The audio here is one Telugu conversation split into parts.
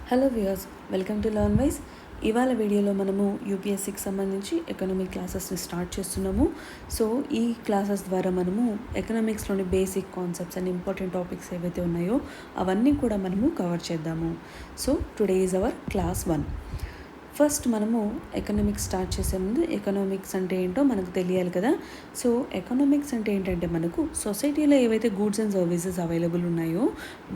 Hello viewers, welcome to Learn Wise. ఇవాళ వీడియోలో మనము యూపీఎస్సీకి సంబంధించి ఎకనామిక్ క్లాసెస్ని స్టార్ట్ చేస్తున్నాము. సో ఈ క్లాసెస్ ద్వారా మనము ఎకనామిక్స్లోని basic concepts and important topics ఏవైతే ఉన్నాయో అవన్నీ కూడా మనము కవర్ చేద్దాము. So today is our class 1. First మనము ఎకనామిక్స్ స్టార్ట్ చేసే ముందు ఎకనామిక్స్ అంటే ఏంటో మనకు తెలియాలి కదా. సో ఎకనామిక్స్ అంటే ఏంటంటే మనకు సొసైటీలో ఏవైతే గూడ్స్ అండ్ సర్వీసెస్ అవైలబుల్ ఉన్నాయో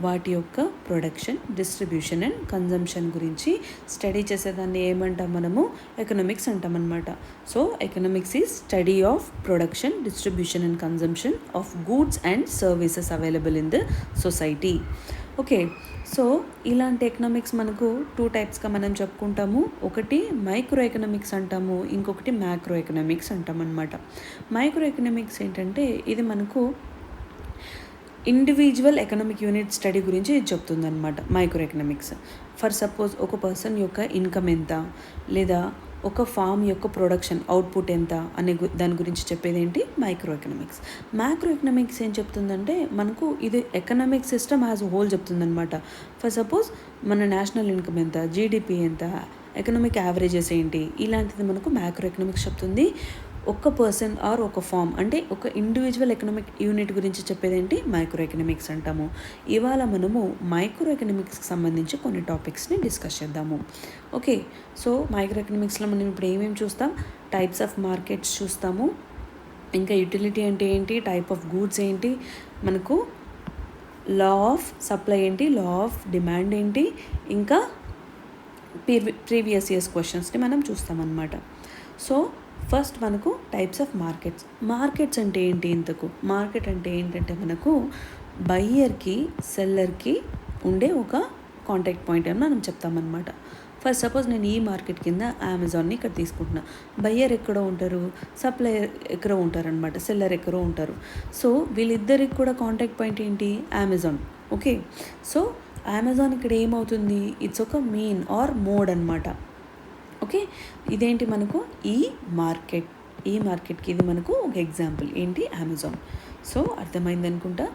వాటి యొక్క ప్రొడక్షన్, డిస్ట్రిబ్యూషన్ అండ్ కన్జంప్షన్ గురించి స్టడీ చేసేదాన్ని ఏమంటాం మనము ఎకనామిక్స్ అంటాం అనమాట. So economics is study of production, distribution and consumption of goods and services available in the society. Okay, so ఇలాంటి ఎకనామిక్స్ మనకు 2 టైప్స్గా మనం చెప్పుకుంటాము. ఒకటి మైక్రో ఎకనామిక్స్ అంటాము, ఇంకొకటి మ్యాక్రో ఎకనామిక్స్ అంటాం అనమాట. మైక్రో ఎకనామిక్స్ ఏంటంటే ఇది మనకు ఇండివిజువల్ ఎకనామిక్ యూనిట్ స్టడీ గురించి ఇది చెప్తుందన్నమాట. మైక్రో ఎకనామిక్స్ ఫర్ సపోజ్ ఒక పర్సన్ యొక్క ఇన్కమ్ ఎంత, లేదా ఒక ఫామ్ యొక్క ప్రొడక్షన్ అవుట్పుట్ ఎంత అనే దాని గురించి చెప్పేది ఏంటి మైక్రో ఎకనామిక్స్. మ్యాక్రో ఎకనామిక్స్ ఏం చెప్తుందంటే మనకు ఇది ఎకనామిక్ సిస్టమ్ యాజ్ హోల్ చెప్తుందనమాట. ఫర్ సపోజ్ మన నేషనల్ ఇన్కమ్ ఎంత, జీడిపి ఎంత, ఎకనామిక్ యావరేజెస్ ఏంటి, ఇలాంటిది మనకు మ్యాక్రో ఎకనామిక్స్ చెప్తుంది. ఒక పర్సన్ ఆర్ ఒక ఫామ్ అంటే ఒక ఇండివిజువల్ ఎకనామిక్ యూనిట్ గురించి చెప్పేదేంటి మైక్రో ఎకనామిక్స్ అంటాము. ఇవాళ మనము మైక్రో ఎకనామిక్స్కి సంబంధించి కొన్ని టాపిక్స్ని డిస్కస్ చేద్దాము. ఓకే, సో మైక్రో ఎకనామిక్స్లో మనం ఇప్పుడు ఏమేమి చూస్తాం, టైప్స్ ఆఫ్ మార్కెట్స్ చూస్తాము, ఇంకా యూటిలిటీ అంటే ఏంటి, టైప్ ఆఫ్ గూడ్స్ ఏంటి, మనకు లా ఆఫ్ సప్లై ఏంటి, లా ఆఫ్ డిమాండ్ ఏంటి, ఇంకా ప్రీవియస్ ఇయర్స్ క్వశ్చన్స్ని మనం చూస్తామన్నమాట. సో ఫస్ట్ మనకు టైప్స్ ఆఫ్ మార్కెట్స్ అంటే ఏంటి, ఇంతకు మార్కెట్ అంటే ఏంటంటే మనకు బయ్యర్కి సెల్లర్కి ఉండే ఒక కాంటాక్ట్ పాయింట్ అని మనం చెప్తామన్నమాట. ఫస్ట్ సపోజ్ నేను ఈ మార్కెట్ కింద అమెజాన్ని ఇక్కడ తీసుకుంటున్నా. బయ్యర్ ఎక్కడో ఉంటారు, సప్లయర్ ఎక్కడో ఉంటారనమాట, సెల్లర్ ఎక్కడో ఉంటారు. సో వీళ్ళిద్దరికి కూడా కాంటాక్ట్ పాయింట్ ఏంటి, అమెజాన్. ఓకే, సో అమెజాన్ ఇక్కడ ఏమవుతుంది, ఇట్స్ ఒక మీన్ ఆర్ మోడ్ అనమాట. ఓకే, ఇదేంటి మనకు ఈ మార్కెట్కి ఇది మనకు ఒక ఎగ్జాంపుల్ ఏంటి, అమెజాన్. సో అర్థమైంది అనుకుంటా.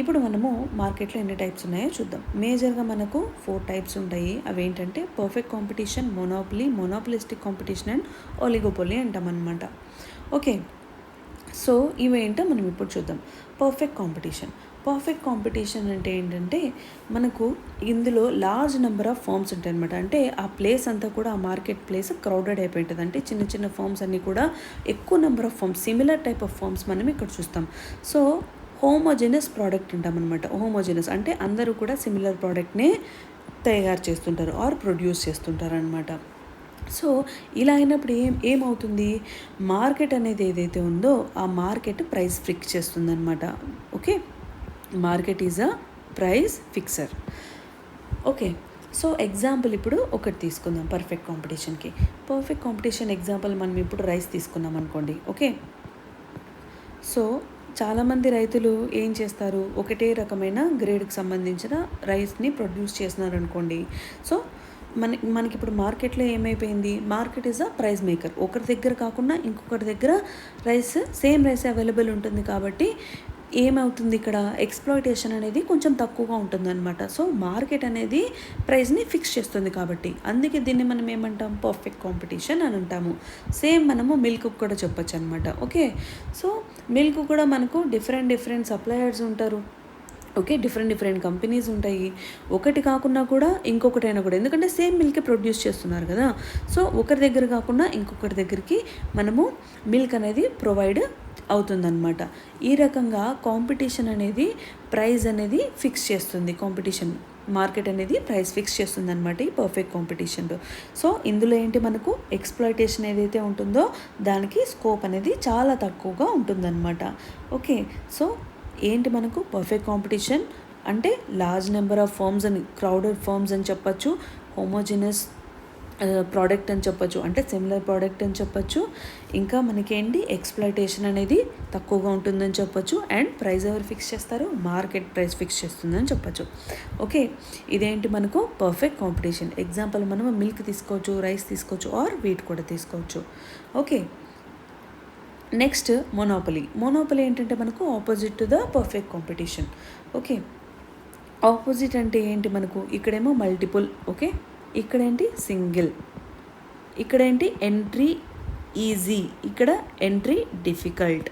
ఇప్పుడు మనము మార్కెట్లో ఎన్ని టైప్స్ ఉన్నాయో చూద్దాం. మేజర్గా మనకు 4 టైప్స్ ఉంటాయి. అవి ఏంటంటే perfect competition, monopolistic competition and oligopoly అంటామన్నమాట. ఓకే, సో ఇవేంటో మనం ఇప్పుడు చూద్దాం. పర్ఫెక్ట్ కాంపిటీషన్ అంటే ఏంటంటే మనకు ఇందులో లార్జ్ నెంబర్ ఆఫ్ ఫార్మ్స్ ఉంటాయి అనమాట. అంటే ఆ ప్లేస్ అంతా కూడా, ఆ మార్కెట్ ప్లేస్ క్రౌడెడ్ అయిపోయి ఉంటుంది. అంటే చిన్న చిన్న ఫార్మ్స్ అన్నీ కూడా ఎక్కువ number of firms, similar type of firms మనం ఇక్కడ చూస్తాం. సో హోమోజెనస్ ప్రోడక్ట్ అంటామన్నమాట. హోమోజెనస్ అంటే అందరూ కూడా సిమిలర్ ప్రోడక్ట్నే తయారు చేస్తుంటారు ఆర్ ప్రొడ్యూస్ చేస్తుంటారు అనమాట. సో ఇలా అయినప్పుడు ఏమవుతుంది, మార్కెట్ అనేది ఏదైతే ఉందో ఆ మార్కెట్ ప్రైస్ ఫిక్స్ చేస్తుందన్నమాట. Okay, market is a price fixer. Okay, so example ఇప్పుడు ఒకటి తీసుకుందాం పర్ఫెక్ట్ కాంపిటీషన్ ఎగ్జాంపుల్ మనం ఇప్పుడు రైస్ తీసుకున్నాం అనుకోండి. ఓకే, సో చాలామంది రైతులు ఏం చేస్తారు, ఒకటే రకమైన గ్రేడ్కి సంబంధించిన రైస్ని ప్రొడ్యూస్ చేస్తున్నారు అనుకోండి. సో మనకి ఇప్పుడు మార్కెట్లో ఏమైపోయింది, market is a price maker. ఒకరి దగ్గర కాకుండా ఇంకొకరి దగ్గర సేమ్ రైస్ అవైలబుల్ ఉంటుంది. కాబట్టి ఏమవుతుంది, ఇక్కడ ఎక్స్ప్లాయిటేషన్ అనేది కొంచెం తక్కువగా ఉంటుందన్నమాట. సో మార్కెట్ అనేది ప్రైస్ని ఫిక్స్ చేస్తుంది. కాబట్టి అందుకే దీన్ని మనం ఏమంటాం, పర్ఫెక్ట్ కాంపిటీషన్ అని అంటాము. సేమ్ మనము మిల్క్ కూడా చెప్పొచ్చు అనమాట. ఓకే, సో మిల్క్ కూడా మనకు డిఫరెంట్ సప్లయర్స్ ఉంటారు. ఓకే, డిఫరెంట్ కంపెనీస్ ఉంటాయి. ఒకటి కాకుండా కూడా ఇంకొకటైనా కూడా, ఎందుకంటే సేమ్ మిల్క్ ప్రొడ్యూస్ చేస్తున్నారు కదా. సో ఒకరి దగ్గర కాకుండా ఇంకొకటి దగ్గరికి మనము మిల్క్ అనేది ప్రొవైడ్ అవుతుందన్నమాట. ఈ రకంగా కాంపిటీషన్ అనేది ప్రైస్ అనేది ఫిక్స్ చేస్తుంది. మార్కెట్ అనేది ప్రైస్ ఫిక్స్ చేస్తుంది అనమాట ఈ పర్ఫెక్ట్ కాంపిటీషన్లో. సో ఇందులో ఏంటి, మనకు ఎక్స్ప్లాయిటేషన్ ఏదైతే ఉంటుందో దానికి స్కోప్ అనేది చాలా తక్కువగా ఉంటుందన్నమాట. ఓకే, సో ఏంటి మనకు పర్ఫెక్ట్ కాంపిటీషన్ అంటే లార్జ్ నెంబర్ ఆఫ్ ఫర్మ్స్ అని, క్రౌడెడ్ ఫర్మ్స్ అని చెప్పచ్చు, హోమోజినస్ ప్రోడక్ట్ అని చెప్పచ్చు, అంటే సిమిలర్ ప్రోడక్ట్ అని చెప్పచ్చు. ఇంకా మనకేంటి ఎక్స్ప్లాయిటేషన్ అనేది తక్కువగా ఉంటుందని చెప్పచ్చు. అండ్ ప్రైస్ ఎవరు ఫిక్స్ చేస్తారు, మార్కెట్ ప్రైస్ ఫిక్స్ చేస్తుందని చెప్పచ్చు. ఓకే, ఇదేంటి మనకు పర్ఫెక్ట్ కాంపిటీషన్. ఎగ్జాంపుల్ మనం మిల్క్ తీసుకోవచ్చు, రైస్ తీసుకోవచ్చు, ఆర్ వీట్ కూడా తీసుకోవచ్చు. ఓకే, నెక్స్ట్ మొనోపలీ ఏంటంటే మనకు opposite to the perfect competition. Okay, opposite అంటే ఏంటి మనకు, ఇక్కడేమో మల్టిపుల్, ఓకే, ఇక్కడేంటి సింగిల్, ఇక్కడేంటి ఎంట్రీ ఈజీ, ఇక్కడ ఎంట్రీ డిఫికల్ట్,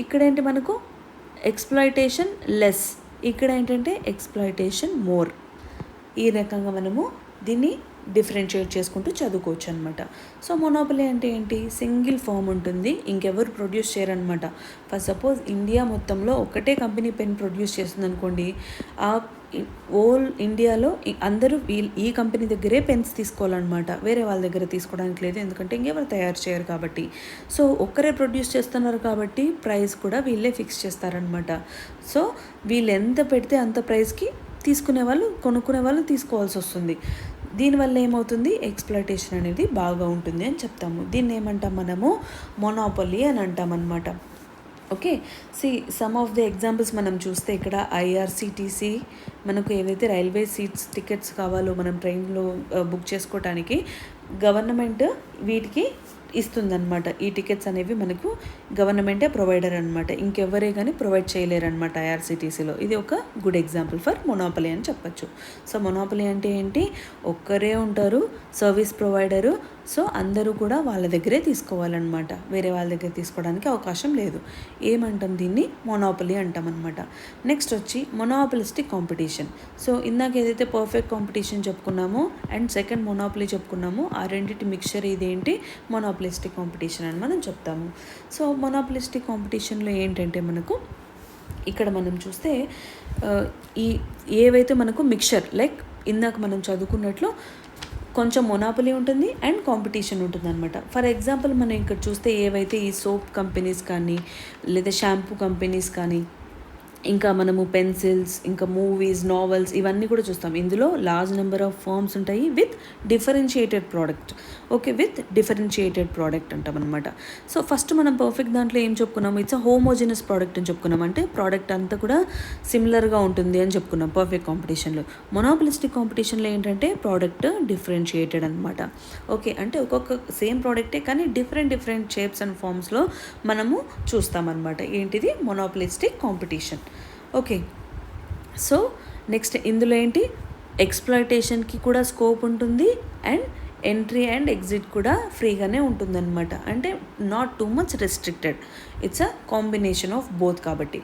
ఇక్కడేంటి మనకు ఎక్స్‌ప్లాయిటేషన్ లెస్, ఇక్కడ ఏంటంటే ఎక్స్‌ప్లాయిటేషన్ మోర్. ఈ రకంగా మనము దీన్ని డిఫరెన్షియేట్ చేసుకుంటూ చదువుకోవచ్చు అనమాట. సో మొనోపలీ అంటే ఏంటి, సింగిల్ ఫామ్ ఉంటుంది, ఇంకెవరు ప్రొడ్యూస్ చేయరనమాట. ఫర్ సపోజ్ ఇండియా మొత్తంలో ఒకటే కంపెనీ పెన్ ప్రొడ్యూస్ చేస్తుంది అనుకోండి, ఆ ఓల్ ఇండియాలో అందరూ ఈ కంపెనీ దగ్గరే పెన్స్ తీసుకోవాలన్నమాట, వేరే వాళ్ళ దగ్గర తీసుకోవడానికి లేదు, ఎందుకంటే ఇంకెవరు తయారు చేయరు కాబట్టి. సో ఒక్కరే ప్రొడ్యూస్ చేస్తున్నారు కాబట్టి ప్రైస్ కూడా వీళ్ళే ఫిక్స్ చేస్తారనమాట. సో వీళ్ళు ఎంత పెడితే అంత ప్రైస్కి తీసుకునే వాళ్ళు, కొనుక్కునే వాళ్ళు తీసుకోవాల్సి వస్తుంది. దీనివల్ల ఏమవుతుంది, ఎక్స్‌ప్లాయిటేషన్ అనేది బాగా ఉంటుంది అని చెప్తాము. దీన్ని ఏమంటాం మనము, మొనోపొలీ అని అంటాం అనమాట. Okay, some of the examples మనం చూస్తే ఇక్కడ ఐఆర్సిటీసీ మనకు ఏవైతే రైల్వే సీట్స్ టికెట్స్ కావాలో మనం ట్రైన్లో బుక్ చేసుకోవటానికి గవర్నమెంట్ వీటికి ఇస్తుందన్నమాట. ఈ టికెట్స్ అనేవి మనకు గవర్నమెంటే ప్రొవైడర్ అనమాట, ఇంకెవరే కానీ ప్రొవైడ్ చేయలేరనమాట ఐఆర్సిటీసీలో. ఇది ఒక గుడ్ ఎగ్జాంపుల్ ఫర్ మొనోపలీ అని చెప్పచ్చు. సో మొనోపలీ అంటే ఏంటి, ఒక్కరే ఉంటారు సర్వీస్ ప్రొవైడరు, సో అందరూ కూడా వాళ్ళ దగ్గరే తీసుకోవాలన్నమాట, వేరే వాళ్ళ దగ్గర తీసుకోవడానికి అవకాశం లేదు. ఏమంటాం దీన్ని, మొనోపలీ అంటాం అనమాట. నెక్స్ట్ వచ్చి మొనోపలిస్టిక్ కాంపిటీషన్. సో ఇందాక ఏదైతే పర్ఫెక్ట్ కాంపిటీషన్ చెప్పుకున్నామో అండ్ సెకండ్ మొనోపలీ చెప్పుకున్నామో, ఆ రెండింటి మిక్చర్ ఇదేంటి, మొనోపలిస్టిక్ కాంపిటీషన్ అని మనం చెప్తాము. సో మొనోపలిస్టిక్ కాంపిటీషన్లో ఏంటంటే మనకు ఇక్కడ మనం చూస్తే ఈ ఏవైతే మనకు మిక్చర్ లైక్ ఇందాక మనం చదువుకున్నట్లు కొంచెం మొనోపలీ ఉంటుంది అండ్ కాంపిటీషన్ ఉంటుంది అనమాట. ఫర్ ఎగ్జాంపుల్ మనం ఇక్కడ చూస్తే ఏవైతే ఈ సోప్ కంపెనీస్ కానీ లేదా షాంపూ కంపెనీస్ కానీ ఇంకా మనము పెన్సిల్స్, ఇంకా మూవీస్, నావెల్స్ ఇవన్నీ కూడా చూస్తాం. ఇందులో లార్జ్ నెంబర్ ఆఫ్ ఫార్మ్స్ ఉంటాయి with differentiated product. Okay, with differentiated product అంటాం అనమాట. సో ఫస్ట్ మనం పర్ఫెక్ట్ దాంట్లో ఏం చెప్పుకున్నాము, ఇట్స్ అ హోమోజినస్ ప్రోడక్ట్ అని చెప్పుకున్నాం, అంటే ప్రోడక్ట్ అంతా కూడా సిమిలర్గా ఉంటుంది అని చెప్పుకున్నాం పర్ఫెక్ట్ కాంపిటీషన్లో. మొనోపలిస్టిక్ కాంపిటీషన్లో ఏంటంటే ప్రోడక్ట్ డిఫరెన్షియేటెడ్ అనమాట. ఓకే, అంటే ఒక్కొక్క సేమ్ ప్రోడక్టే కానీ డిఫరెంట్ షేప్స్ అండ్ ఫార్మ్స్లో మనము చూస్తామన్నమాట. ఏంటిది, మొనోపలిస్టిక్ కాంపిటీషన్. ఓకే, సో నెక్స్ట్ ఇందులో ఏంటి, ఎక్స్‌ప్లాయిటేషన్కి కూడా స్కోప్ ఉంటుంది అండ్ ఎంట్రీ అండ్ ఎగ్జిట్ కూడా ఫ్రీగానే ఉంటుందన్నమాట, అంటే not too much restricted, it's a combination of both కాబట్టి.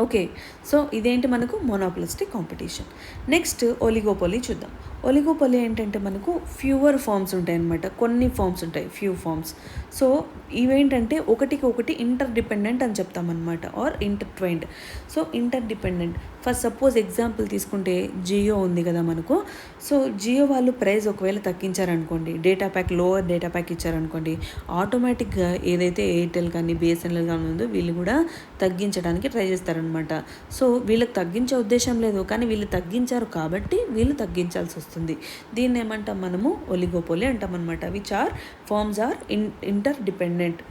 ఓకే, సో ఇదేంటి మనకు మొనోపలిస్టిక్ కాంపిటీషన్. నెక్స్ట్ ఒలిగోపోలీ చూద్దాం. ఒలిగోపోలీ ఏంటంటే మనకు ఫ్యూవర్ ఫార్మ్స్ ఉంటాయి అన్నమాట, కొన్ని ఫార్మ్స్ ఉంటాయి, ఫ్యూ ఫార్మ్స్. సో ఇవేంటంటే ఒకటికి ఒకటి ఇంటర్ డిపెండెంట్ అని చెప్తామన్నమాట, or intertwined. So interdependent, for suppose example తీసుకుంటే జియో ఉంది కదా మనకు. సో జియో వాళ్ళు ప్రైస్ ఒకవేళ తగ్గించారనుకోండి, data pack lower data pack ఇచ్చారనుకోండి, ఆటోమేటిక్గా ఏదైతే ఎయిర్టెల్ కానీ బిఎస్ఎన్ఎల్ కానీ ఉందో వీళ్ళు కూడా తగ్గించడానికి ట్రై చేస్తారనమాట. సో వీళ్ళకి తగ్గించే ఉద్దేశం లేదు, కానీ వీళ్ళు తగ్గించారు కాబట్టి వీళ్ళు తగ్గించాల్సి వస్తుంది. దీన్ని ఏమంటాం మనము, ఒలిగోపోలీ అంటాం అనమాట. Which are firms are inter dependent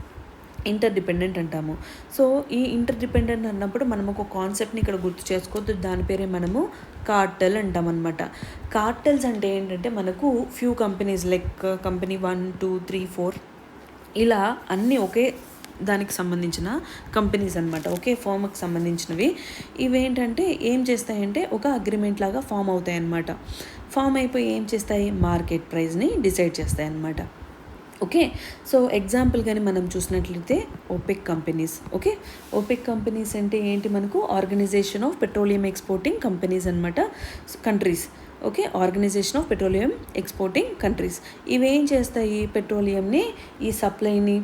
అంటాము. సో ఈ ఇంటర్ డిపెండెంట్ అన్నప్పుడు మనం ఒక కాన్సెప్ట్ని ఇక్కడ గుర్తు చేసుకోవద్దు, దాని పేరే మనము కార్టెల్ అంటాం అనమాట. కార్టెల్స్ అంటే ఏంటంటే మనకు ఫ్యూ కంపెనీస్ లైక్ కంపెనీ 1, 2, 3, 4 ఇలా అన్నీ ఒకే దానికి సంబంధించిన కంపెనీస్ అనమాట, ఒకే ఫామ్కి సంబంధించినవి. ఇవేంటంటే ఏం చేస్తాయంటే ఒక అగ్రిమెంట్ లాగా ఫామ్ అవుతాయి అన్నమాట. ఫామ్ అయిపోయి ఏం చేస్తాయి, మార్కెట్ ప్రైస్ని డిసైడ్ చేస్తాయి అన్నమాట. ఓకే, సో ఎగ్జాంపుల్ కానీ మనం చూసినట్లయితే OPEC companies. Okay, OPEC companies అంటే ఏంటి మనకు, organisation of petroleum exporting companies అనమాట, countries. Okay, organisation of petroleum exporting countries. ఇవేం చేస్తాయి, పెట్రోలియంని ఈ సప్లైని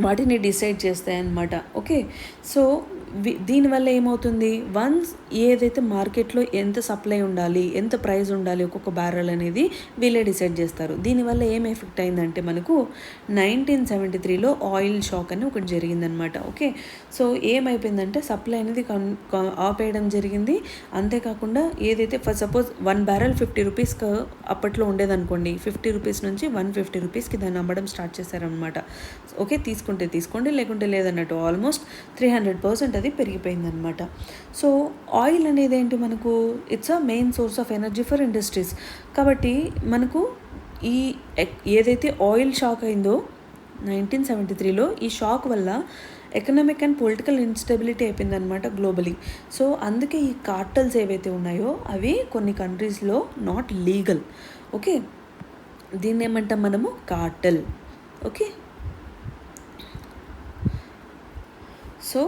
వాటిని డిసైడ్ చేస్తాయి అన్నమాట. ఓకే, సో దీనివల్ల ఏమవుతుంది, వన్స్ ఏదైతే మార్కెట్లో ఎంత సప్లై ఉండాలి, ఎంత ప్రైస్ ఉండాలి ఒక్కొక్క బ్యారెల్ అనేది వీళ్ళే డిసైడ్ చేస్తారు. దీనివల్ల ఏం ఎఫెక్ట్ అయిందంటే మనకు 1973లో ఆయిల్ షాక్ అని ఒకటి జరిగిందనమాట. ఓకే, సో ఏమైపోయిందంటే సప్లై అనేది ఆపేయడం జరిగింది. అంతేకాకుండా ఏదైతే ఫర్ సపోజ్ 1 బ్యారెల్ 50 రూపీస్కి అప్పట్లో ఉండేదనుకోండి, 50 రూపీస్ నుంచి 150 రూపీస్కి దాన్ని అమ్మడం స్టార్ట్ చేశారనమాట. ఓకే, తీసుకుంటే తీసుకోండి లేకుంటే లేదన్నట్టు ఆల్మోస్ట్ 300% అది పెరిగిపోయిందనమాట. సో ఆయిల్ అనేది ఏంటి మనకు, it's a main source of energy for industries. కాబట్టి మనకు ఈ ఏదైతే ఆయిల్ షాక్ అయిందో 1973లో, ఈ షాక్ వల్ల ఎకనామిక్ అండ్ పొలిటికల్ ఇన్స్టెబిలిటీ అయిపోయిందనమాట గ్లోబలీ. సో అందుకే ఈ కార్టల్స్ ఏవైతే ఉన్నాయో అవి కొన్ని కంట్రీస్లో నాట్ లీగల్. ఓకే, దీన్ని ఏమంటాం మనము? కార్టెల్. ఓకే, సో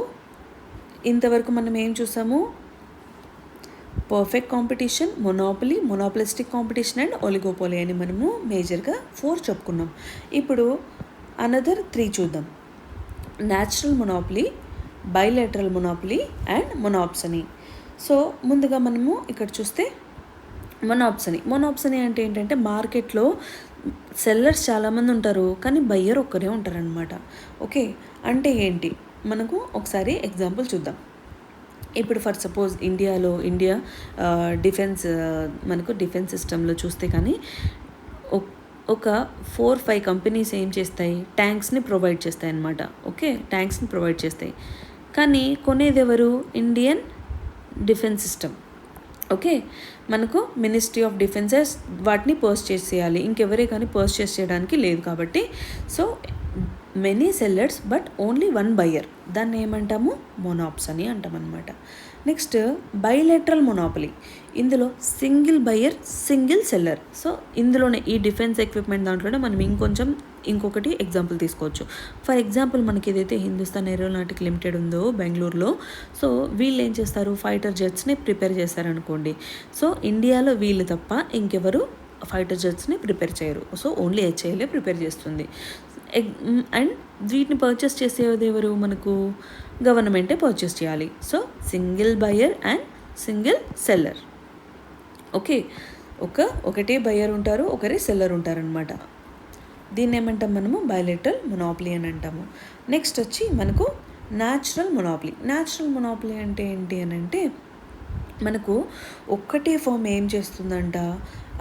ఇంతవరకు మనం ఏం చూసాము? Perfect competition, monopoly, monopolistic competition and oligopoly అని మనము మేజర్గా 4 చెప్పుకున్నాం. ఇప్పుడు అనదర్ 3 చూద్దాం. Natural monopoly, bilateral monopoly and monopsony. So ముందుగా మనము ఇక్కడ చూస్తే మొనోప్సనీ అంటే ఏంటంటే మార్కెట్లో సెల్లర్స్ చాలామంది ఉంటారు కానీ బయ్యర్ ఒక్కరే ఉంటారనమాట. ఓకే, అంటే ఏంటి? మనకు ఒకసారి ఎగ్జాంపుల్ చూద్దాం. ఇప్పుడు ఫర్ సపోజ్ ఇండియా డిఫెన్స్ మనకు డిఫెన్స్ సిస్టంలో చూస్తే కానీ ఒక 4-5 కంపెనీస్ ఏం చేస్తాయి? ట్యాంక్స్ని ప్రొవైడ్ చేస్తాయి అన్నమాట. ఓకే, ట్యాంక్స్ని ప్రొవైడ్ చేస్తాయి కానీ కొనేది ఎవరు? Indian defence system. ఓకే, మనకు మినిస్ట్రీ ఆఫ్ డిఫెన్సెస్ వాటిని పర్చేస్ చేయాలి, ఇంకెవరే కానీ పర్చేస్ చేయడానికి లేదు కాబట్టి so many sellers but only 1 buyer, దాన్ని ఏమంటాము? మొనోప్సనీ అంటాం అనమాట. Next bilateral monopoly. ఇందులో single buyer, single seller. So ఇందులోనే ఈ డిఫెన్స్ ఎక్విప్మెంట్ దాంట్లోనే మనం ఇంకొకటి ఎగ్జాంపుల్ తీసుకోవచ్చు. ఫర్ ఎగ్జాంపుల్ మనకి ఏదైతే హిందుస్థాన్ ఏరోనాటిక్ లిమిటెడ్ ఉందో బెంగళూరులో, సో వీళ్ళు ఏం చేస్తారు? ఫైటర్ జెట్స్ని ప్రిపేర్ చేస్తారనుకోండి. సో ఇండియాలో వీళ్ళు తప్ప ఇంకెవరు ఫైటర్ జెట్స్ని ప్రిపేర్ చేయరు. సో ఓన్లీ హెచ్ఏఎల్ ప్రిపేర్ చేస్తుంది. అండ్ వీటిని పర్చేస్ చేసేది ఎవరు? మనకు గవర్నమెంటే పర్చేస్ చేయాలి. So single buyer and single seller. Okay, ఒకటే బయ్యర్ ఉంటారు, ఒకరే సెల్లర్ ఉంటారనమాట. దీన్ని ఏమంటాం మనము? బైలేటరల్ మొనోపలీ అని అంటాము. నెక్స్ట్ వచ్చి మనకు న్యాచురల్ మొనోపలీ అంటే ఏంటి అని అంటే మనకు ఒక్కటే ఫామ్ ఏం చేస్తుందంట?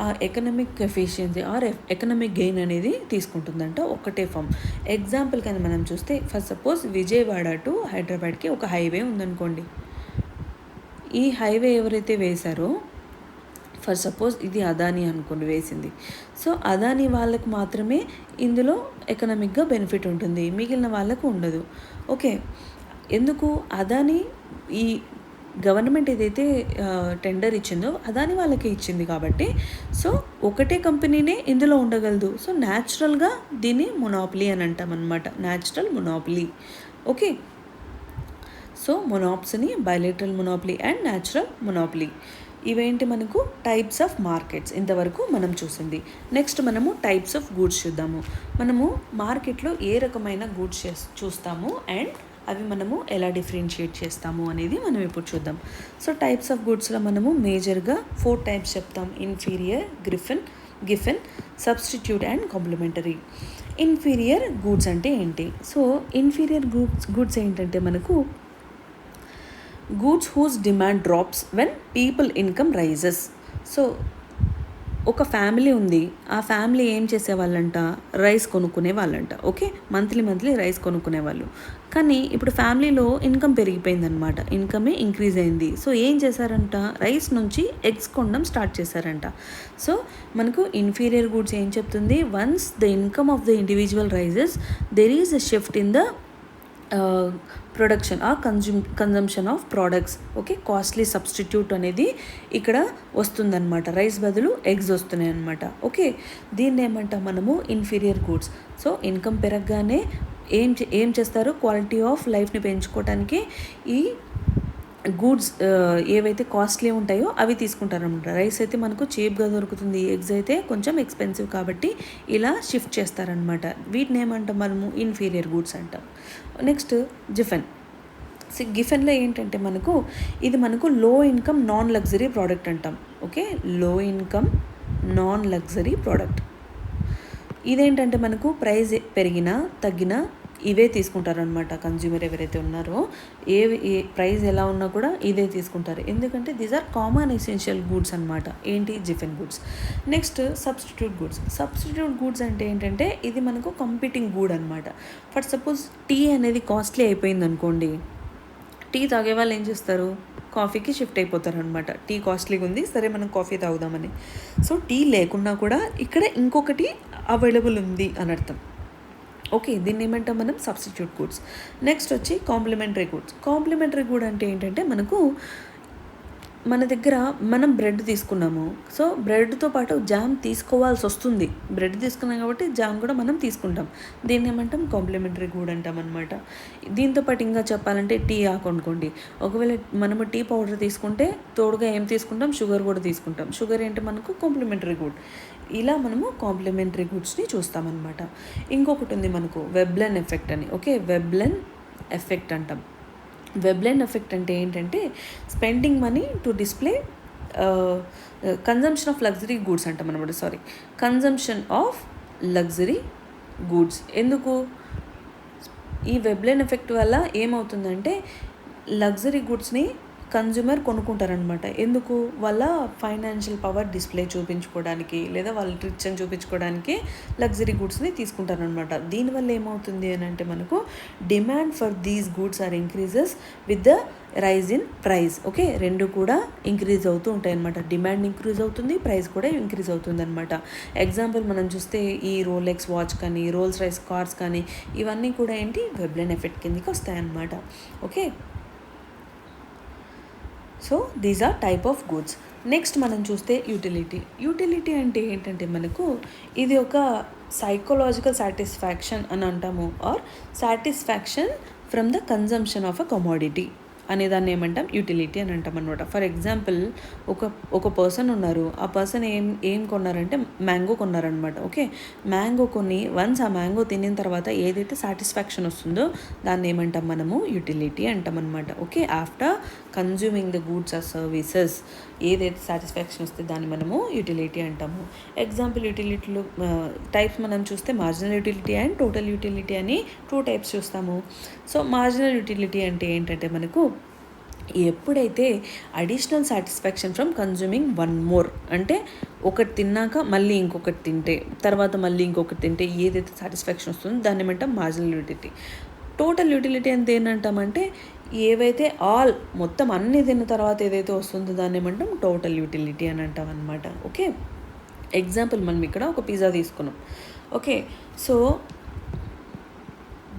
ఆ economic efficiency are economic gain అనేది తీసుకుంటుందంట ఒక్కటే ఫామ్. ఎగ్జాంపుల్ కానీ మనం చూస్తే ఫర్ సపోజ్ విజయవాడ టు హైదరాబాద్కి ఒక హైవే ఉందనుకోండి. ఈ హైవే ఎవరైతే వేశారో ఫర్ సపోజ్ ఇది అదానీ అనుకోండి వేసింది. సో అదానీ వాళ్ళకు మాత్రమే ఇందులో ఎకనామిక్గా బెనిఫిట్ ఉంటుంది, మిగిలిన వాళ్ళకు ఉండదు. ఓకే, ఎందుకు? అదానీ ఈ గవర్నమెంట్ ఏదైతే టెండర్ ఇచ్చిందో అదాని వాళ్ళకే ఇచ్చింది కాబట్టి సో ఒకటే కంపెనీనే ఇందులో ఉండగలదు. సో న్యాచురల్గా దీన్ని మొనోపలీ అని అంటాం అనమాట, natural monopoly. Okay, so monopsony, bilateral monopoly and natural monopoly ఇవేంటి? మనకు టైప్స్ ఆఫ్ మార్కెట్స్ ఇంతవరకు మనం చూసింది. నెక్స్ట్ మనము టైప్స్ ఆఫ్ గూడ్స్ చూద్దాము. మనము మార్కెట్లో ఏ రకమైన గూడ్స్ చూస్తాము అండ్ అవి మనము ఎలా డిఫరెన్షియేట్ చేస్తాము అనేది మనం ఇప్పుడు చూద్దాం. సో టైప్స్ ఆఫ్ గూడ్స్లో మనము మేజర్గా 4 టైప్స్ చెప్తాం: inferior, Giffen, substitute and complementary. Inferior goods అంటే ఏంటి? సో ఇన్ఫీరియర్ గూడ్స్ ఏంటంటే మనకు goods whose demand drops when people income rises. So ఒక ఫ్యామిలీ ఉంది, ఆ ఫ్యామిలీ ఏం చేసేవాళ్ళంట? రైస్ కొనుక్కునే వాళ్ళంట. ఓకే, మంత్లీ రైస్ కొనుక్కునే వాళ్ళు. కానీ ఇప్పుడు ఫ్యామిలీలో ఇన్కమ్ పెరిగిపోయిందనమాట, ఇన్కమే ఇంక్రీజ్ అయింది. సో ఏం చేశారంట? రైస్ నుంచి ఎగ్స్ కొనడం స్టార్ట్ చేశారంట. సో మనకు ఇన్ఫీరియర్ గూడ్స్ ఏం చెప్తుంది? Once the income of the individual rises there is a shift in the production or consumption of products. Okay, costly substitute అనేది ఇక్కడ వస్తుందన్నమాట, రైస్ బదులు ఎగ్స్ వస్తున్నాయి అన్నమాట. ఓకే, దీన్ని ఏమంటాం మనము? Inferior goods. సో ఇన్కమ్ పెరగగానే ఏం చేస్తారు? క్వాలిటీ ఆఫ్ లైఫ్ని పెంచుకోవడానికి ఈ గూడ్స్ ఏవైతే కాస్ట్లీ ఉంటాయో అవి తీసుకుంటారనమాట. రైస్ అయితే మనకు చీప్గా దొరుకుతుంది, ఎగ్స్ అయితే కొంచెం ఎక్స్పెన్సివ్ కాబట్టి ఇలా షిఫ్ట్ చేస్తారనమాట. వీటిని ఏమంటాం మనము? ఇన్ఫీరియర్ గూడ్స్ అంటాం. నెక్స్ట్ గిఫెన్లో ఏంటంటే ఇది మనకు లో ఇన్కమ్ నాన్ లగ్జరీ ప్రోడక్ట్ అంటాం. ఓకే, లో ఇన్కమ్ నాన్ లగ్జరీ ప్రోడక్ట్. ఇదేంటంటే మనకు ప్రైస్ పెరిగినా తగ్గినా ఇవే తీసుకుంటారనమాట. కన్జ్యూమర్ ఎవరైతే ఉన్నారో ఏ ప్రైస్ ఎలా ఉన్నా కూడా ఇదే తీసుకుంటారు, ఎందుకంటే these are common essential goods అనమాట. ఏంటి? Giffen goods. Next substitute goods అంటే ఏంటంటే ఇది మనకు కంపీటింగ్ గూడ్ అనమాట. ఫర్ సపోజ్ టీ అనేది కాస్ట్లీ అయిపోయింది అనుకోండి, టీ తాగే వాళ్ళు ఏం చేస్తారు? కాఫీకి షిఫ్ట్ అయిపోతారు అనమాట. టీ కాస్ట్లీగా ఉంది, సరే మనం కాఫీ తాగుదామని. సో టీ లేకున్నా కూడా ఇక్కడ ఇంకొకటి అవైలబుల్ ఉంది అని అర్థం. ఓకే, దీన్ని ఏమంటాం మనం సబ్స్టిట్యూట్ గూడ్స్. నెక్స్ట్ వచ్చి కాంప్లిమెంటరీ గూడ్స్. కాంప్లిమెంటరీ గూడ్ అంటే ఏంటంటే మనకు మన దగ్గర మనం బ్రెడ్ తీసుకున్నాము, సో బ్రెడ్తో పాటు జామ్ తీసుకోవాల్సి వస్తుంది. బ్రెడ్ తీసుకున్నాం కాబట్టి జామ్ కూడా మనం తీసుకుంటాం. దీన్ని ఏమంటాం కాంప్లిమెంటరీ గూడ్ అంటాం అనమాట. దీంతో పాటు ఇంకా చెప్పాలంటే టీ ఆకు అనుకోండి, ఒకవేళ మనము టీ పౌడర్ తీసుకుంటే తోడుగా ఏం తీసుకుంటాం, షుగర్ కూడా తీసుకుంటాం. షుగర్ ఏంటి మనకు కాంప్లిమెంటరీ గూడ్. ఇలా మనము కాంప్లిమెంటరీ గూడ్స్ని చూస్తామన్నమాట. ఇంకొకటి ఉంది మనకు వెబ్లెన్ ఎఫెక్ట్ అని. ఓకే, వెబ్లెన్ ఎఫెక్ట్ అంటాం. వెబ్లెన్ ఎఫెక్ట్ అంటే ఏంటంటే spending money to display consumption of luxury goods అంటాం అనమాట. Consumption of luxury goods. ఎందుకు ఈ వెబ్లెన్ ఎఫెక్ట్ వల్ల ఏమవుతుందంటే లగ్జరీ గూడ్స్ని కన్జ్యూమర్ కొనుక్కుంటారనమాట. ఎందుకు, వాళ్ళ ఫైనాన్షియల్ పవర్ డిస్ప్లే చూపించుకోవడానికి లేదా వాళ్ళ రిచ్ అని చూపించుకోవడానికి లగ్జరీ గూడ్స్ని తీసుకుంటారనమాట. దీనివల్ల ఏమవుతుంది అని అంటే మనకు demand for these goods are increases with the rise in price. Okay, రెండు కూడా ఇంక్రీజ్ అవుతూ ఉంటాయి అనమాట. డిమాండ్ ఇంక్రీజ్ అవుతుంది, ప్రైస్ కూడా ఇంక్రీజ్ అవుతుంది అనమాట. ఎగ్జాంపుల్ మనం చూస్తే ఈ రోలెక్స్ వాచ్ కానీ, రోల్స్ రాయ్స్ కార్స్ కానీ, ఇవన్నీ కూడా ఏంటి వెబ్లెన్ ఎఫెక్ట్ కిందకి వస్తాయన్నమాట. Okay, so these are type of goods. Next మనం చూస్తే యూటిలిటీ. యూటిలిటీ అంటే ఏంటంటే మనకు ఇది ఒక సైకలాజికల్ సాటిస్ఫాక్షన్ అని అంటాము, or satisfaction from the consumption of a commodity అనేదాన్ని ఏమంటాం యూటిలిటీ అని అంటాం అనమాట. ఫర్ ఎగ్జాంపుల్ ఒక పర్సన్ ఉన్నారు, ఆ పర్సన్ ఏం కొన్నారంటే మ్యాంగో కొన్నారనమాట. ఓకే, మ్యాంగో కొని వన్స్ ఆ మ్యాంగో తినిన తర్వాత ఏదైతే సాటిస్ఫాక్షన్ వస్తుందో దాన్ని ఏమంటాం మనము యూటిలిటీ అంటాం అనమాట. Okay, after consuming the goods or services ఏదైతే సాటిస్ఫాక్షన్ వస్తే దాన్ని మనము యూటిలిటీ అంటాము. ఎగ్జాంపుల్ యూటిలిటీలు టైప్స్ మనం చూస్తే marginal utility and total utility అని 2 టైప్స్ చూస్తాము. సో మార్జినల్ యూటిలిటీ అంటే ఏంటంటే మనకు ఎప్పుడైతే additional satisfaction from consuming one more, అంటే ఒకటి తిన్నాక మళ్ళీ ఇంకొకటి తింటే, తర్వాత మళ్ళీ ఇంకొకటి తింటే ఏదైతే సాటిస్ఫాక్షన్ వస్తుందో దాన్ని ఏమంటాం మార్జినల్ యూటిలిటీ. టోటల్ యూటిలిటీ అంటే ఏంటంటామంటే ఏవైతే మొత్తం అన్నీ తిన్న తర్వాత ఏదైతే వస్తుందో దాన్ని ఏమంటాం టోటల్ యూటిలిటీ అని అంటాం అనమాట. ఓకే, ఎగ్జాంపుల్ మనం ఇక్కడ ఒక పిజ్జా తీసుకున్నాం. ఓకే, సో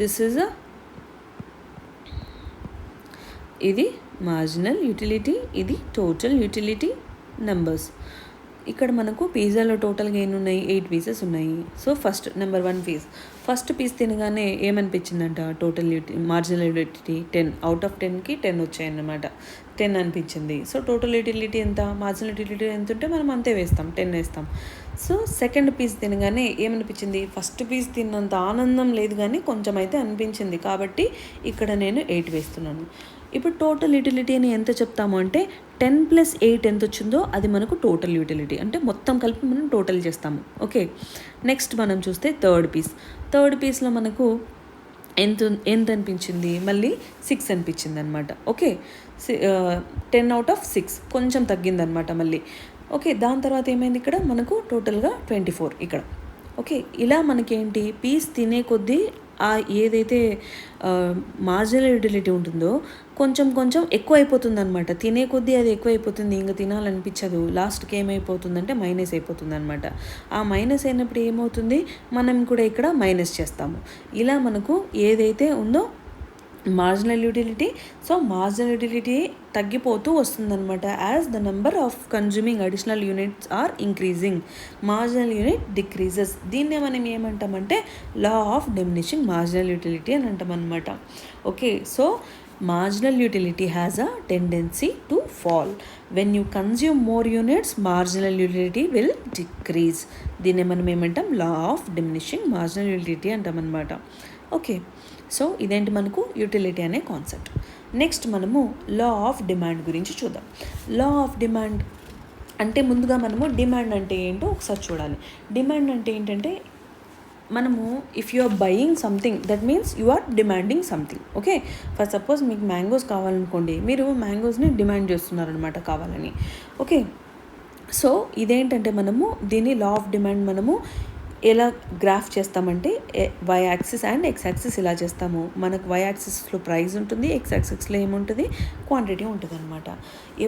దిస్ ఈజ్ ఇది మార్జినల్ యూటిలిటీ, ఇది టోటల్ యూటిలిటీ నెంబర్స్. ఇక్కడ మనకు పిజ్జాలో టోటల్గా ఎన్ని ఉన్నాయి, 8 పీసెస్ ఉన్నాయి. So number 1 piece, first piece తినగానే ఏమనిపించిందంట, total marginal utility 10 out of 10కి 10 వచ్చాయన్నమాట. 10 అనిపించింది. సో టోటల్ యూటిలిటీ ఎంత, మార్జినల్ యూటిలిటీ ఎంత ఉంటే మనం అంతే వేస్తాం, 10 వేస్తాం. సో సెకండ్ పీస్ తినగానే ఏమనిపించింది, ఫస్ట్ పీస్ తిన్నంత ఆనందం లేదు కానీ కొంచెం అయితే అనిపించింది, కాబట్టి ఇక్కడ నేను 8 వేస్తున్నాను. ఇప్పుడు టోటల్ యూటిలిటీ అని ఎంత చెప్తాము అంటే 10 + 8 ఎంత వచ్చిందో అది మనకు టోటల్ యూటిలిటీ, అంటే మొత్తం కలిపి మనం టోటల్ చేస్తాము. ఓకే, నెక్స్ట్ మనం చూస్తే థర్డ్ పీస్లో మనకు ఎంత అనిపించింది, మళ్ళీ 6 అనిపించింది అనమాట. ఓకే, 10 అవుట్ ఆఫ్ 6 కొంచెం తగ్గిందనమాట మళ్ళీ. ఓకే, దాని తర్వాత ఏమైంది, ఇక్కడ మనకు టోటల్గా 24 ఇక్కడ. ఓకే, ఇలా మనకేంటి పీస్ తినే కొద్దీ ఏదైతే మార్జినల్ యూటిలిటీ ఉంటుందో కొంచెం ఎక్కువ అయిపోతుంది అనమాట. తినే కొద్దీ అది ఎక్కువ అయిపోతుంది, ఇంకా తినాలనిపించదు. లాస్ట్కి ఏమైపోతుందంటే మైనస్ అయిపోతుంది అనమాట. ఆ మైనస్ అయినప్పుడు ఏమవుతుంది, మనం కూడా ఇక్కడ మైనస్ చేస్తాము. ఇలా మనకు ఏదైతే ఉందో marginal utility, so marginal utility తగ్గిపోతూ వస్తుందన్నమాట. As the number of consuming additional units are increasing, marginal unit decreases. దీన్నే మనం ఏమంటామంటే law of diminishing marginal utility అని అంటామన్నమాట. Okay, so marginal utility has a tendency to fall. When you consume more units, marginal utility will decrease. దీన్ని మనం ఏమంటాం లా ఆఫ్ డిమినిషింగ్ మార్జినల్ యూటిలిటీ అంటాం అనమాట. ఓకే, సో ఇదేంటి మనకు యూటిలిటీ అనే కాన్సెప్ట్. నెక్స్ట్ మనము లా ఆఫ్ డిమాండ్ గురించి చూద్దాం. లా ఆఫ్ డిమాండ్ అంటే ముందుగా మనము డిమాండ్ అంటే ఏంటో ఒకసారి చూడాలి. డిమాండ్ అంటే ఏంటంటే మనము if you are buying something that means you are demanding something. Okay, for suppose మీకు మ్యాంగోస్ కావాలనుకోండి, మీరు మ్యాంగోస్ని డిమాండ్ చేస్తున్నారనమాట కావాలని. ఓకే, సో ఇదేంటంటే మనము దీన్ని లా ఆఫ్ డిమాండ్ మనము ఎలా గ్రాఫ్ చేస్తామంటే Y axis and X axis ఇలా చేస్తాము. మనకు వై యాక్సిస్లో ప్రైస్ ఉంటుంది, ఎక్స్ యాక్సిస్లో ఏముంటుంది, క్వాంటిటీ ఉంటుంది అనమాట.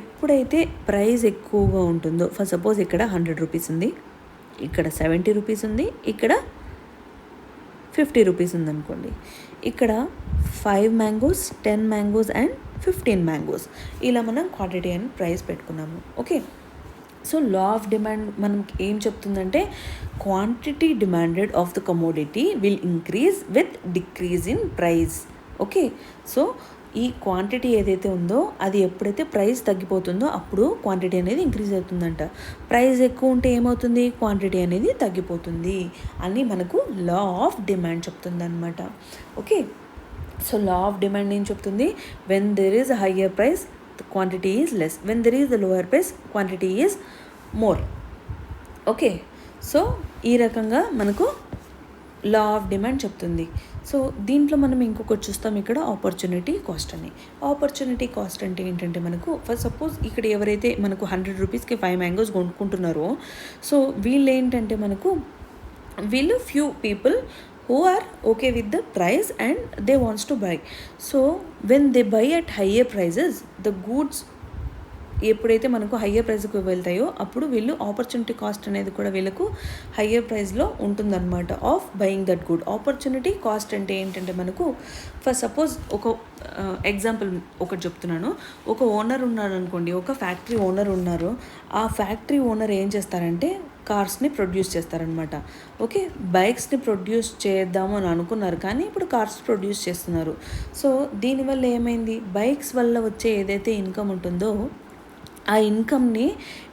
ఎప్పుడైతే ప్రైస్ ఎక్కువగా ఉంటుందో, ఫర్ సపోజ్ ఇక్కడ 100 రూపీస్ ఉంది, ఇక్కడ 70 రూపీస్ ఉంది, ఇక్కడ 50 రూపీస్ ఉందనుకోండి, ఇక్కడ 5 మ్యాంగోస్, 10 మ్యాంగోస్ అండ్ 15 మ్యాంగోస్, ఇలా మనం క్వాంటిటీ అండ్ ప్రైస్ పెట్టుకున్నాము. Okay, so law of demand మనకి ఏం చెప్తుందంటే quantity demanded of the commodity will increase with decrease in price. Okay, so ఈ క్వాంటిటీ ఏదైతే ఉందో అది ఎప్పుడైతే ప్రైస్ తగ్గిపోతుందో అప్పుడు క్వాంటిటీ అనేది ఇంక్రీజ్ అవుతుందంట. ప్రైస్ ఎక్కువ ఉంటే ఏమవుతుంది, క్వాంటిటీ అనేది తగ్గిపోతుంది అని మనకు లా ఆఫ్ డిమాండ్ చెప్తుంది అనమాట. Okay, so law of demand ఏం చెప్తుంది, when there is higher price quantity is less, when there is the lower price quantity is more. Okay, so ఈ రకంగా మనకు లా ఆఫ్ డిమాండ్ చెప్తుంది. సో దీంట్లో మనం ఇంకొకటి చూస్తాం, ఇక్కడ ఆపర్చునిటీ కాస్ట్ అని. ఆపర్చునిటీ కాస్ట్ అంటే ఏంటంటే మనకు ఫస్ట్ సపోజ్ ఇక్కడ ఎవరైతే మనకు 100 రూపీస్కి 5 మ్యాంగోస్ కొనుక్కుంటున్నారో, సో వీళ్ళు ఏంటంటే మనకు వీళ్ళు few people who are okay with the price and they wants to buy. So when they buy at higher prices, the goods ఎప్పుడైతే మనకు హయ్యర్ ప్రైస్కి వెళ్తాయో అప్పుడు వీళ్ళు ఆపర్చునిటీ కాస్ట్ అనేది కూడా వీళ్ళకు హయ్యర్ ప్రైస్లో ఉంటుందన్నమాట of buying that good. Opportunity cost అంటే ఏంటంటే మనకు ఫస్ట్ సపోజ్ ఒక ఎగ్జాంపుల్ ఒకటి చెప్తున్నాను. ఒక ఓనర్ ఉన్నాడు అనుకోండి, ఒక ఫ్యాక్టరీ ఓనర్ ఉన్నారు. ఆ ఫ్యాక్టరీ ఓనర్ ఏం చేస్తారంటే కార్స్ని ప్రొడ్యూస్ చేస్తారనమాట. ఓకే, బైక్స్ని ప్రొడ్యూస్ చేద్దాము అని అనుకున్నారు కానీ ఇప్పుడు కార్స్ ప్రొడ్యూస్ చేస్తున్నారు. సో దీనివల్ల ఏమైంది, బైక్స్ వల్ల వచ్చే ఏదైతే ఇన్కమ్ ఉంటుందో ఆ ఇన్కమ్ని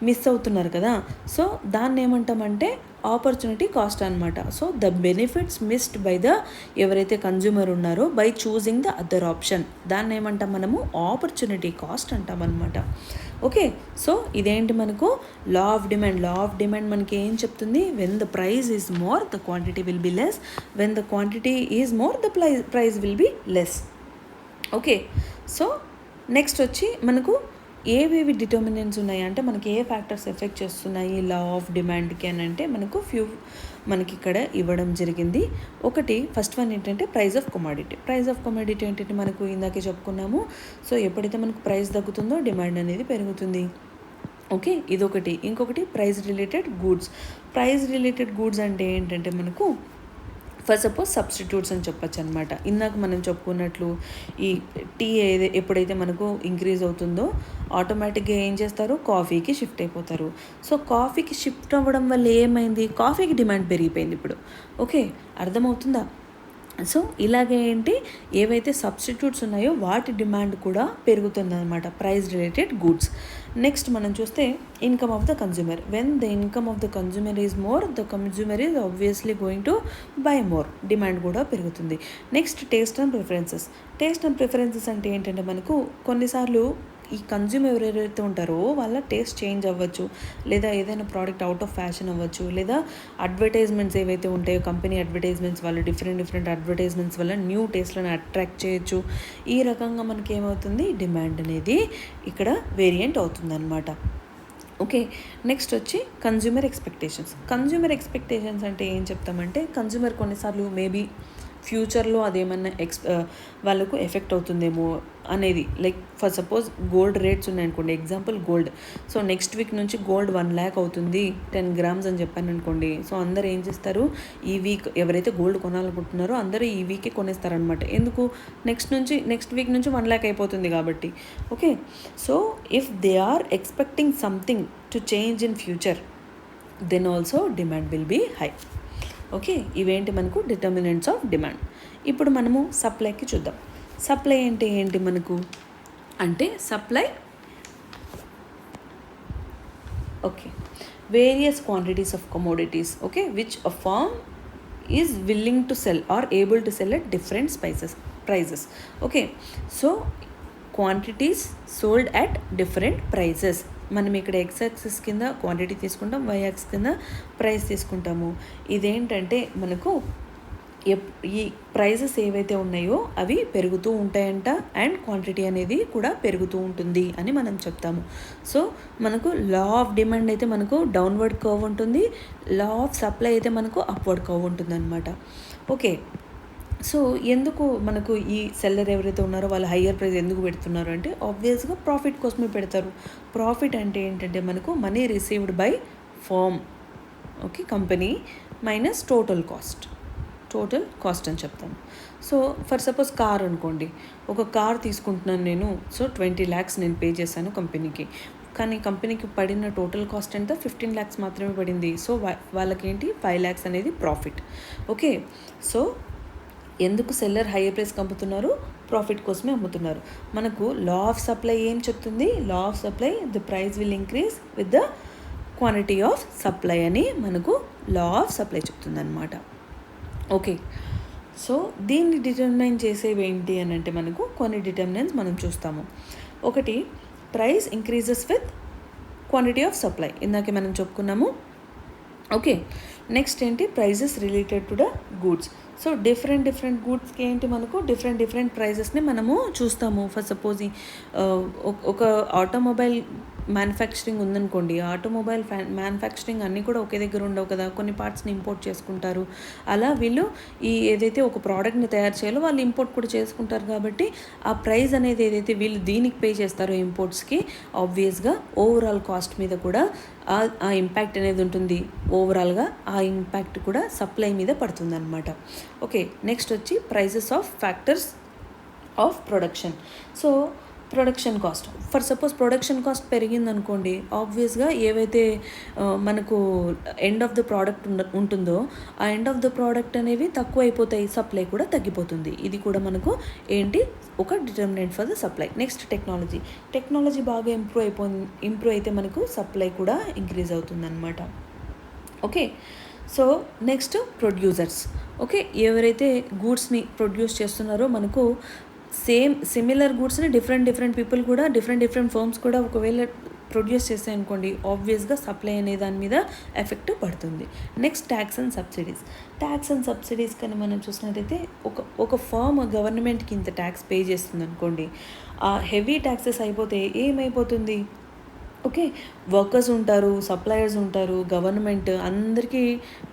మిస్ అవుతున్నారు కదా. సో దాన్ని ఏమంటామంటే ఆపర్చునిటీ కాస్ట్ అనమాట. So the benefits missed by the ఎవరైతే కన్జ్యూమర్ ఉన్నారో by choosing the other option, దాన్ని ఏమంటాం మనము ఆపర్చునిటీ కాస్ట్ అంటాం అనమాట. ఓకే, సో ఇదేంటి మనకు law of demand. Law of demand మనకి ఏం చెప్తుంది, when the price is more the quantity will be less, when the quantity is more the price will be less. Okay, so next వచ్చి మనకు ఏవేవి డిటర్మినెంట్స్ ఉన్నాయి అంటే మనకి ఏ ఫ్యాక్టర్స్ ఎఫెక్ట్ చేస్తున్నాయి లా ఆఫ్ డిమాండ్కి అని అంటే మనకు మనకి ఇక్కడ ఇవ్వడం జరిగింది. ఒకటి ఫస్ట్ వన్ ఏంటంటే price of commodity. Price of commodity ఏంటంటే మనకు ఇందాకే చెప్పుకున్నాము. సో ఎప్పుడైతే మనకు ప్రైస్ తగ్గుతుందో డిమాండ్ అనేది పెరుగుతుంది. ఓకే, ఇదొకటి. ఇంకొకటి price related goods. Price related goods అంటే ఏంటంటే మనకు ఫస్ట్ సపోజ్ సబ్స్టిట్యూట్స్ అని చెప్పచ్చు అనమాట. ఇందాక మనం చెప్పుకున్నట్లు ఈ టీ ఎప్పుడైతే మనకు ఇంక్రీజ్ అవుతుందో ఆటోమేటిక్గా ఏం చేస్తారు, కాఫీకి షిఫ్ట్ అయిపోతారు. సో కాఫీకి షిఫ్ట్ అవ్వడం వల్ల ఏమైంది, కాఫీకి డిమాండ్ పెరిగిపోయింది ఇప్పుడు. ఓకే, అర్థమవుతుందా. సో ఇలాగే ఏంటి ఏవైతే సబ్స్టిట్యూట్స్ ఉన్నాయో వాటి డిమాండ్ కూడా పెరుగుతుంది అనమాట, ప్రైస్ రిలేటెడ్ గూడ్స్. నెక్స్ట్ మనం చూస్తే income of the consumer. When the income of the consumer is more, the consumer is obviously going to buy more, demand కూడా పెరుగుతుంది. Next taste and preferences. Taste and preferences అంటే ఏంటంటే మనకు కొన్నిసార్లు ఈ కన్జ్యూమర్ ఎవరైతే ఉంటారో వాళ్ళ టేస్ట్ చేంజ్ అవ్వచ్చు, లేదా ఏదైనా ప్రోడక్ట్ అవుట్ ఆఫ్ ఫ్యాషన్ అవ్వచ్చు, లేదా అడ్వర్టైజ్మెంట్స్ ఏవైతే ఉంటాయో కంపెనీ అడ్వర్టైజ్మెంట్స్ వల్ల డిఫరెంట్ అడ్వర్టైజ్మెంట్స్ వల్ల న్యూ టేస్ట్లను అట్రాక్ట్ చేయొచ్చు. ఈ రకంగా మనకి ఏమవుతుంది, డిమాండ్ అనేది ఇక్కడ వేరియంట్ అవుతుంది అనమాట. ఓకే, నెక్స్ట్ వచ్చి కన్జ్యూమర్ ఎక్స్పెక్టేషన్స్. కన్జ్యూమర్ ఎక్స్పెక్టేషన్స్ అంటే ఏం చెప్తామంటే కన్జ్యూమర్ కొన్నిసార్లు మేబీ ఫ్యూచర్లో అదేమన్నా వాళ్ళకు ఎఫెక్ట్ అవుతుందేమో అనేది. Like for suppose gold rates ఉన్నాయనుకోండి, example gold. So next week నుంచి గోల్డ్ 1 lakh అవుతుంది 10 grams అని చెప్పాను అనుకోండి. సో అందరు ఏం చేస్తారు, ఈ వీక్ ఎవరైతే గోల్డ్ కొనాలనుకుంటున్నారో అందరూ ఈ వీకే కొనేస్తారనమాట. ఎందుకు, నెక్స్ట్ వీక్ నుంచి 1 lakh అయిపోతుంది కాబట్టి. Okay, so if they are expecting something to change in future then also demand will be high. Okay, ఇవేంటి మనకు డిటర్మినెంట్స్ ఆఫ్ డిమాండ్. ఇప్పుడు మనము సప్లైకి చూద్దాం. సప్లై అంటే ఏంటి మనకు అంటే supply okay various quantities of commodities okay which a firm is willing to sell or able to sell at different prices. Okay, so quantities sold at different prices. మనం ఇక్కడ ఎక్స్ యాక్సిస్ కింద క్వాంటిటీ తీసుకుంటాం, వై యాక్సిస్ కింద ప్రైస్ తీసుకుంటాము. ఇదేంటంటే మనకు ఈ ప్రైజెస్ ఏవైతే ఉన్నాయో అవి పెరుగుతూ ఉంటాయంట అండ్ క్వాంటిటీ అనేది కూడా పెరుగుతూ ఉంటుంది అని మనం చెప్తాము. సో మనకు లా ఆఫ్ డిమాండ్ అయితే మనకు డౌన్వర్డ్ కర్వ్ ఉంటుంది, లా ఆఫ్ సప్లై అయితే మనకు అప్వర్డ్ కర్వ్ ఉంటుంది అనమాట. ఓకే, సో ఎందుకు మనకు ఈ సెల్లర్ ఎవరైతే ఉన్నారో వాళ్ళు హయ్యర్ ప్రైస్ ఎందుకు పెడుతున్నారు అంటే ఆబ్వియస్గా ప్రాఫిట్ కోసమే పెడతారు. ప్రాఫిట్ అంటే ఏంటంటే మనకు money received by firm okay company minus total cost. Total cost అని చెప్తాను. సో ఫర్ సపోజ్ కార్ అనుకోండి, ఒక కార్ తీసుకుంటున్నాను నేను. సో 20 lakhs నేను పే చేశాను కంపెనీకి. కానీ కంపెనీకి పడిన టోటల్ కాస్ట్ ఎంత 15 lakhs మాత్రమే పడింది. సో వాళ్ళకేంటి 5 lakhs అనేది ప్రాఫిట్. ఓకే, సో ఎందుకు సెల్లర్ హైయర్ ప్రైస్కి అమ్ముతున్నారు? ప్రాఫిట్ కోసమే అమ్ముతున్నారు. మనకు లా ఆఫ్ సప్లై ఏం చెప్తుంది? Law of supply the price will increase with the quantity of supply అని మనకు లా ఆఫ్ సప్లై చెప్తుంది అనమాట. ఓకే, సో దీన్ని డిటర్మైన్ చేసేవి ఏంటి అని అంటే మనకు కొన్ని డిటర్మినెంట్స్ మనం చూస్తాము. ఒకటి, price increases with quantity of supply, ఇందాకే మనం చెప్పుకున్నాము. ఓకే, నెక్స్ట్ ఏంటి? Prices related to the goods. So different గూడ్స్కి ఏంటి మనకు డిఫరెంట్ ప్రైజెస్ని మనము చూస్తాము. ఫర్ సపోజ్ ఒక ఆటోమొబైల్ మ్యానుఫ్యాక్చరింగ్ ఉందనుకోండి, ఆటోమొబైల్ మ్యానుఫ్యాక్చరింగ్ అన్నీ కూడా ఒకే దగ్గర ఉండవు కదా, కొన్ని పార్ట్స్ని ఇంపోర్ట్ చేసుకుంటారు. అలా వీళ్ళు ఏదైతే ఒక ప్రోడక్ట్ని తయారు చేయాలో వాళ్ళు ఇంపోర్ట్ కూడా చేసుకుంటారు. కాబట్టి ఆ ప్రైస్ అనేది ఏదైతే వీళ్ళు దీనికి పే చేస్తారో ఇంపోర్ట్స్కి, ఆబ్వియస్గా ఓవరాల్ కాస్ట్ మీద కూడా ఆ ఇంపాక్ట్ అనేది ఉంటుంది. ఓవరాల్గా ఆ ఇంపాక్ట్ కూడా సప్లై మీద పడుతుంది అనమాట. ఓకే, నెక్స్ట్ వచ్చి prices of factors of production. So production cost, for suppose production cost పెరిగిందనుకోండి, ఆబ్వియస్గా ఏవైతే మనకు ఎండ్ ఆఫ్ ద ప్రోడక్ట్ ఉంటుందో ఆ ఎండ్ ఆఫ్ ద ప్రోడక్ట్ అనేవి తక్కువ అయిపోతాయి, సప్లై కూడా తగ్గిపోతుంది. ఇది కూడా మనకు ఏంటి? ఒక determinant for the supply. Next technology బాగా ఇంప్రూవ్ అయితే మనకు సప్లై కూడా ఇంక్రీజ్ అవుతుంది అనమాట. Okay, so next producers. Okay, ఎవరైతే గూడ్స్ని ప్రొడ్యూస్ చేస్తున్నారో మనకు సిమిలర్ గూడ్స్ని డిఫరెంట్ పీపుల్ కూడా డిఫరెంట్ ఫర్మ్స్ కూడా ఒకవేళ ప్రొడ్యూస్ చేస్తాయి అనుకోండి, ఆబ్వియస్గా సప్లై అనే దాని మీద ఎఫెక్ట్ పడుతుంది. నెక్స్ట్ ట్యాక్స్ అండ్ సబ్సిడీస్ కానీ మనం చూసినట్టయితే ఒక ఫర్మ్ గవర్నమెంట్కి ఇంత ట్యాక్స్ పే చేస్తుంది అనుకోండి, ఆ హెవీ ట్యాక్సెస్ అయిపోతే ఏమైపోతుంది? ఓకే, వర్కర్స్ ఉంటారు, సప్లయర్స్ ఉంటారు, గవర్నమెంట్ అందరికీ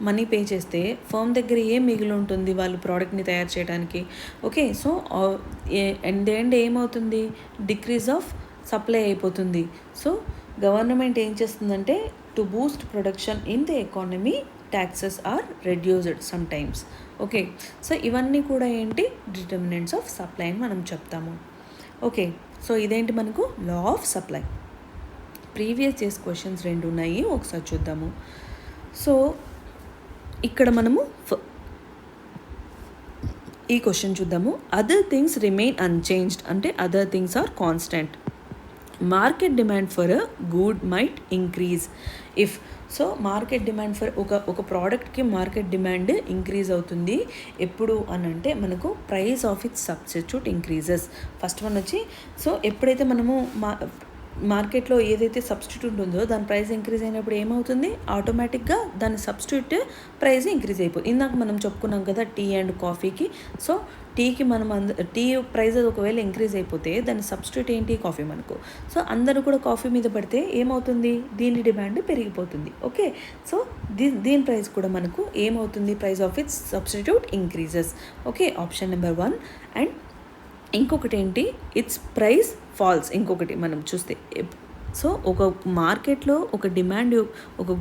మనీ పే చేస్తే ఫర్మ్ దగ్గర ఏం మిగిలి ఉంటుంది వాళ్ళు ప్రోడక్ట్ని తయారు చేయడానికి? ఓకే, సో ఎండ్ ఏమవుతుంది? డిక్రీజ్ ఆఫ్ సప్లై అయిపోతుంది. సో గవర్నమెంట్ ఏం చేస్తుందంటే to boost production in the economy, taxes are reduced some times. Okay, so ఇవన్నీ కూడా ఏంటి? డిటర్మినెంట్స్ ఆఫ్ సప్లై అని మనం చెప్తాము. ఓకే, సో ఇదేంటి మనకు law of supply. Previous years questions 2 ఉన్నాయి, ఒకసారి చూద్దాము. సో ఇక్కడ మనము ఈ క్వశ్చన్ చూద్దాము. అదర్ థింగ్స్ రిమైన్ అన్చేంజ్డ్ అంటే other things are constant. Market demand for a good might increase if. So market demand for ఒక ప్రోడక్ట్కి మార్కెట్ డిమాండ్ ఇంక్రీజ్ అవుతుంది ఎప్పుడు అని అంటే మనకు price of its substitute increases. First one వచ్చి, సో ఎప్పుడైతే మనము మార్కెట్లో ఏదైతే సబ్స్టిట్యూట్ ఉందో దాని ప్రైస్ ఇంక్రీజ్ అయినప్పుడు ఏమవుతుంది? ఆటోమేటిక్గా దాని సబ్స్టిట్యూట్ ప్రైస్ ఇంక్రీజ్ అయిపోతుంది. ఇందాక మనం చెప్పుకున్నాం కదా టీ అండ్ కాఫీకి. సో టీకి మనం టీ ప్రైస్ ఒకవేళ ఇంక్రీజ్ అయిపోతే దాని సబ్స్టిట్యూట్ ఏంటి? కాఫీ మనకు. సో అందరూ కూడా కాఫీ మీద పడితే ఏమవుతుంది? దీని డిమాండ్ పెరిగిపోతుంది. ఓకే, సో దీని ప్రైస్ కూడా మనకు ఏమవుతుంది? Price of its substitute increases. Okay, option number 1. And ఇంకొకటి ఏంటి? Its price falls. ఇంకొకటి మనం చూస్తే, సో ఒక మార్కెట్లో ఒక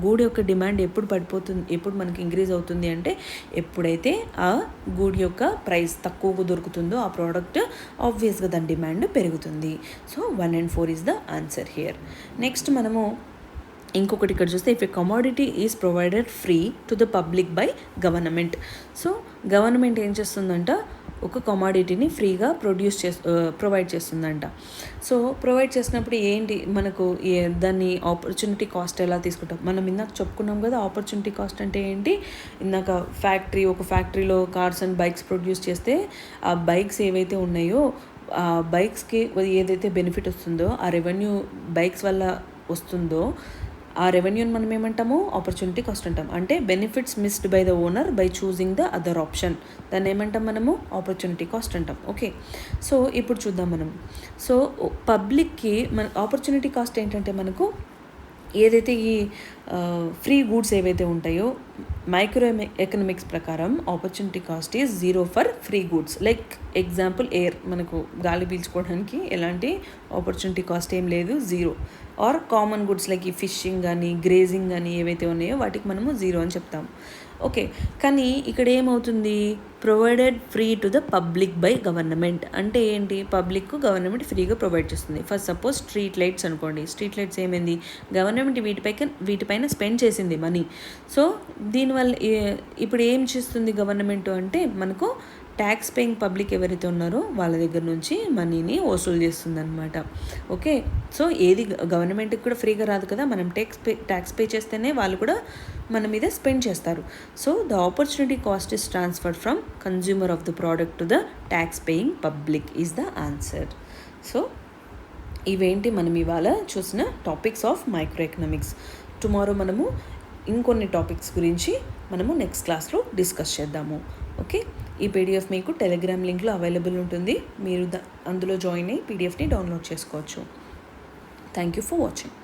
గూడ్ యొక్క డిమాండ్ ఎప్పుడు పడిపోతుంది, ఎప్పుడు మనకి ఇంక్రీజ్ అవుతుంది అంటే ఎప్పుడైతే ఆ గూడ్ యొక్క ప్రైస్ తక్కువగా దొరుకుతుందో ఆ ప్రోడక్ట్, ఆబ్వియస్గా దాని డిమాండ్ పెరుగుతుంది. So 1 and 4 is the answer here. Next మనము ఇంకొకటి ఇక్కడ చూస్తే, if a commodity is provided free to the public by government. So government ఏం చేస్తుందంట? ఒక కమోడిటీని ఫ్రీగా ప్రొవైడ్ చేస్తుందంట. సో ప్రొవైడ్ చేసినప్పుడు ఏంటి మనకు దాన్ని ఆపర్చునిటీ కాస్ట్ ఎలా తీసుకుంటాం? మనం ఇందాక చెప్పుకున్నాం కదా, ఆపర్చునిటీ కాస్ట్ అంటే ఏంటి? ఇందాక ఒక ఫ్యాక్టరీలో కార్స్ అండ్ బైక్స్ ప్రొడ్యూస్ చేస్తే ఆ బైక్స్ ఏవైతే ఉన్నాయో ఆ బైక్స్కి ఏదైతే బెనిఫిట్ వస్తుందో, ఆ రెవెన్యూ బైక్స్ వల్ల వస్తుందో ఆ రెవెన్యూని మనం ఏమంటాము? ఆపర్చునిటీ కాస్ట్ అంటాం. అంటే benefits missed by the owner by choosing the other option, దాన్ని ఏమంటాం మనము? ఆపర్చునిటీ కాస్ట్ అంటాం. ఓకే, సో ఇప్పుడు చూద్దాం మనం. సో పబ్లిక్కి మన ఆపర్చునిటీ కాస్ట్ ఏంటంటే మనకు ఏదైతే ఈ ఫ్రీ గూడ్స్ ఏవైతే ఉంటాయో మైక్రో ఎకనామిక్స్ ప్రకారం opportunity cost is 0 for free goods. Like example air, మనకు గాలి పీల్చుకోవడానికి ఎలాంటి ఆపర్చునిటీ కాస్ట్ ఏం లేదు, 0. ఆర్ కామన్ గుడ్స్ లైక్ ఈ ఫిషింగ్ కానీ గ్రేజింగ్ కానీ ఏవైతే ఉన్నాయో వాటికి మనము 0 అని చెప్తాము. ఓకే, కానీ ఇక్కడ ఏమవుతుంది, provided free to the public by government అంటే ఏంటి, పబ్లిక్ గవర్నమెంట్ ఫ్రీగా ప్రొవైడ్ చేస్తుంది. ఫస్ట్ సపోజ్ స్ట్రీట్ లైట్స్ అనుకోండి, స్ట్రీట్ లైట్స్ ఏమైంది, గవర్నమెంట్ వీటిపైన స్పెండ్ చేసింది మనీ. సో దీనివల్ల ఇప్పుడు ఏం చేస్తుంది గవర్నమెంట్ అంటే మనకు ట్యాక్స్ పేయింగ్ పబ్లిక్ ఎవరైతే ఉన్నారో వాళ్ళ దగ్గర నుంచి మనీని వసూలు చేస్తుంది అనమాట. ఓకే, సో ఏది గవర్నమెంట్కి కూడా ఫ్రీగా రాదు కదా, మనం ట్యాక్స్ పే చేస్తేనే వాళ్ళు కూడా మన మీద స్పెండ్ చేస్తారు. So the opportunity cost is transferred from consumer of the product to the tax paying public is the answer. So ఇవేంటి మనం ఇవాళ చూసిన topics of micro economics. Tomorrow మనము ఇంకొన్ని టాపిక్స్ గురించి మనము నెక్స్ట్ క్లాస్లో డిస్కస్ చేద్దాము. ఓకే, ఈ పీడిఎఫ్ మీకు టెలిగ్రామ్ లింక్లో అవైలబుల్ ఉంటుంది, మీరు అందులో జాయిన్ అయ్యి పీడిఎఫ్ని డౌన్లోడ్ చేసుకోవచ్చు. Thank you for watching.